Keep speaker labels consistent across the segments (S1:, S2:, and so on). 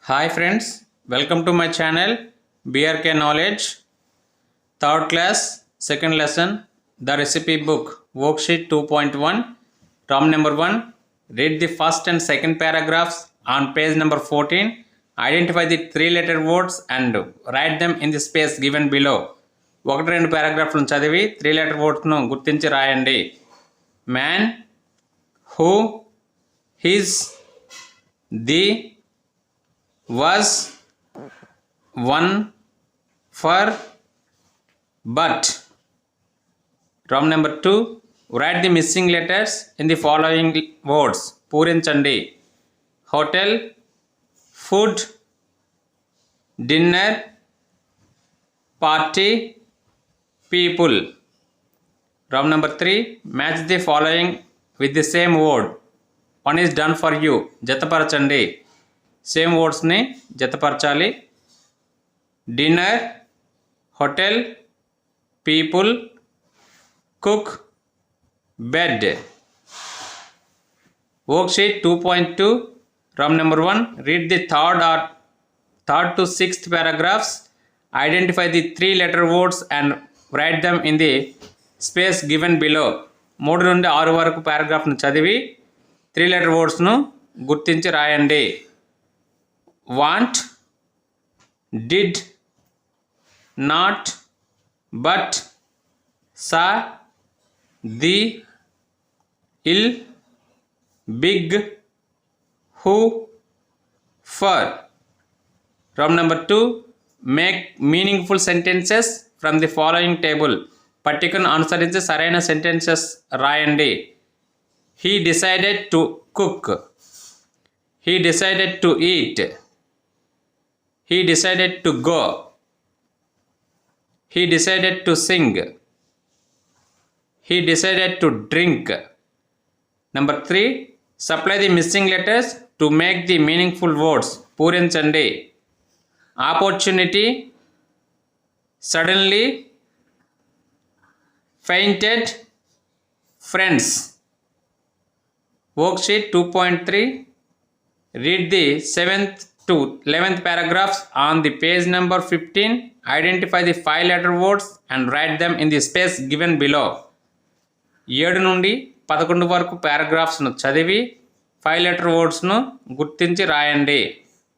S1: Hi friends, welcome to my channel BRK Knowledge. Third class, second lesson, the recipe book, worksheet 2.1, term number 1. Read the first and second paragraphs on page number 14. Identify the three-letter words and write them in the space given below. ఒకటి రెండు పారాగ్రాఫ్లను చదివి three letter వర్డ్స్ను గుర్తించి రాయండి. Man, who, his, the, was, one, for, but. Round number 2. Write the missing letters in the following words. పూరించండి. Hotel, food, dinner, party, people. Round number 3. Match the following with the same word. One is done for you. జతపరచండి. Same వర్డ్స్ని జతపరచాలి. Dinner, hotel, people, cook, bed. Worksheet 2.2, round number 1. Read the third to sixth paragraphs. Identify the three-letter words and write them in the space given below. 3 నుండి 6 వరకు పారాగ్రాఫ్ను చదివి three letter వర్డ్స్ను గుర్తించి రాయండి. Want, did, not, but, saw, the, ill, big, who, for. Round number 2. Make meaningful sentences from the following table. పట్టికను అనుసరించి సరైన sentences రాయండి. He decided to cook. He decided to eat. He decided to go. He decided to sing. He decided to drink. Number 3. Supply the missing letters to make the meaningful words. పూరించండి. Opportunity, suddenly, fainted, friends. Worksheet 2.3. Read the 7th to 11th paragraphs on the page number 15. Identify the 5-letter words and write them in the space given below. 7 నుండి 11 వరకు పారాగ్రాఫ్స్ను చదివి 5-letter wordsను గుర్తించి రాయండి.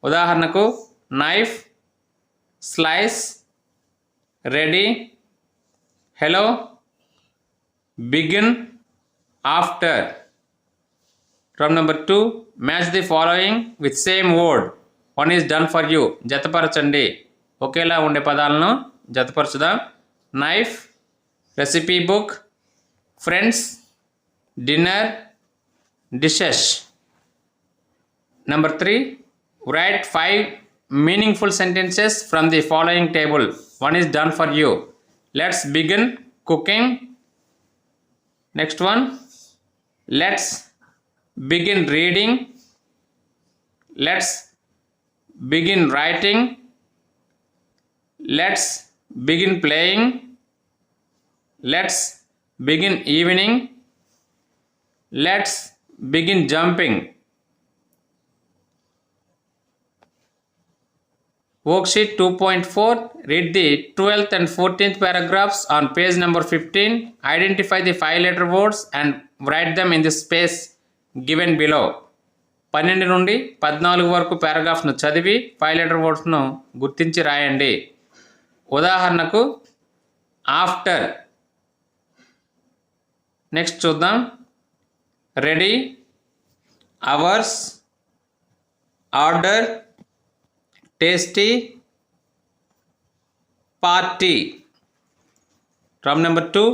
S1: ఉదాహరణకు knife, slice, ready, hello, begin, after. Round number 2. Match the following with same word. One is done for you. జతపరచండి. ఒకేలా ఉండే పదాలను జతపరచుదాం. Knife, recipe book, friends, dinner, dishes. Number 3. Write 5 meaningful sentences from the following table. One is done for you. Let's begin cooking. Next one. Let's begin reading. Let's begin writing. Let's begin playing. Let's begin evening. Let's begin jumping. Worksheet 2.4. Read the 12th and 14th paragraphs on page number 15. Identify the 5-letter words and write them in the space given below. 12 నుండి 14 వరకు పారాగ్రాఫ్ను చదివి 5-letter వర్డ్స్ను గుర్తించి రాయండి. ఉదాహరణకు after. Next చూద్దాం. Ready, hours, order, tasty, party. Round number 2.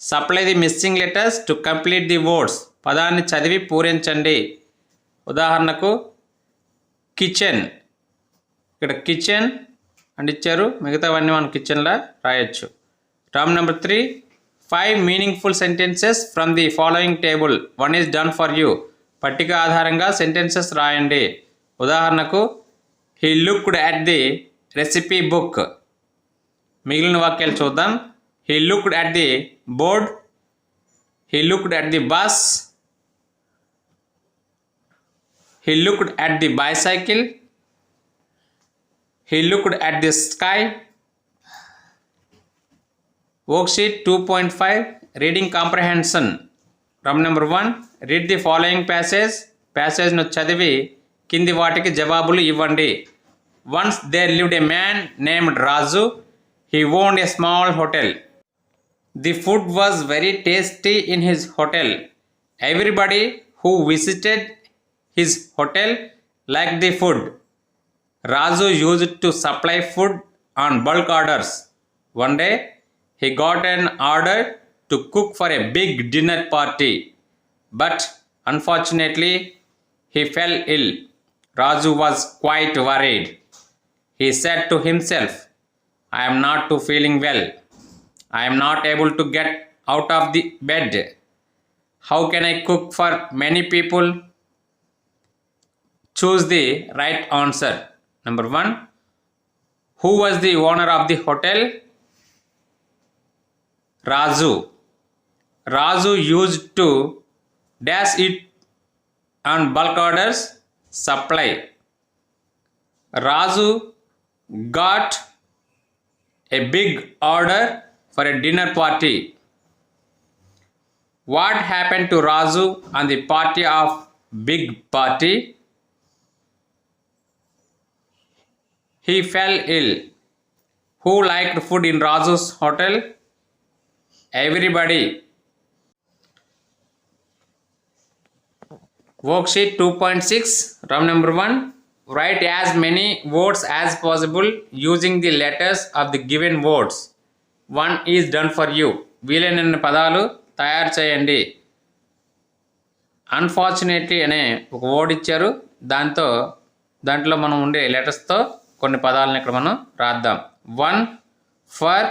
S1: Supply the missing letters to complete the words. పదాన్ని చదివి పూరించండి. ఉదాహరణకు కిచెన్. ఇక్కడ కిచెన్ అని ఇచ్చారు, మిగతావన్నీ మనం కిచెన్లో రాయొచ్చు. Round number 3. 5 meaningful sentences from the following table. One is done for you. పట్టిక ఆధారంగా సెంటెన్సెస్ రాయండి. ఉదాహరణకు he looked at the recipe book. మిగిలిన వాక్యాలు చూద్దాం. He looked at the board. He looked at the bus. He looked at the bicycle. He looked at the sky. Worksheet 2.5 Reading Comprehension. Problem number 1. Read the following passage. Passage nu chadivi kindi vaatiki jawabulu ivvandi. Once there lived a man named Raju. He owned a small hotel. The food was very tasty in his hotel. Everybody who visited his hotel liked the food. Raju used to supply food on bulk orders. One day, he got an order to cook for a big dinner party. But unfortunately, he fell ill. Raju was quite worried. He said to himself, I am not too feeling well. I am not able to get out of the bed. How can I cook for many people? Choose the right answer. Number 1. Who was the owner of the hotel? Raju. Raju used to dash it on bulk orders. Supply. Raju got a big order for a dinner party. What happened to Raju on the party of big party? He fell ill. Who liked food in Raju's hotel? Everybody. Worksheet 2.6 Round number 1. Write as many words as possible using the letters of the given words. 1 is done for you. వీలైనన్ని పదాలు తయారు చేయండి. Unfortunately అనే ఒక word ఇచ్చారు. దాంట్లో మనం ఉండే లెటర్స్తో కొన్ని పదాలను ఇక్కడ మనం రాద్దాం. 1 for,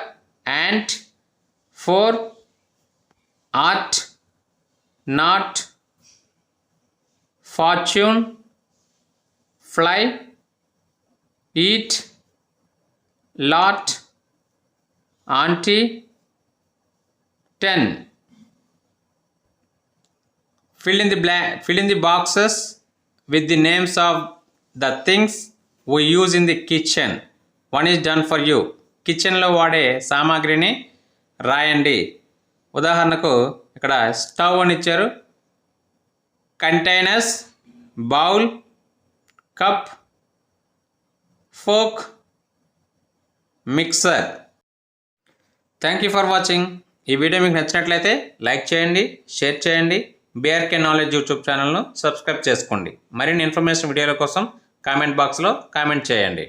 S1: ant, four, art, not, fortune, fly, eat, lot, auntie, 10. Fill in the boxes with the names of the things we use in the kitchen. 1 is done for you. Kitchen లో వాడే సామాగ్రిని రాయండి. ఉదాహరణకు ఇక్కడ స్టవ్ అని ఇచ్చారు. Containers, bowl, cup, folk, mixer. Thank you for watching. ఈ video మీకు నచ్చినట్లయితే లైక్ చేయండి, షేర్ చేయండి. BRK నాలెడ్జ్ యూట్యూబ్ ఛానల్ను సబ్స్క్రైబ్ చేసుకోండి. మరిన్ని ఇన్ఫర్మేషన్ వీడియోల కోసం కామెంట్ బాక్స్లో కామెంట్ చేయండి.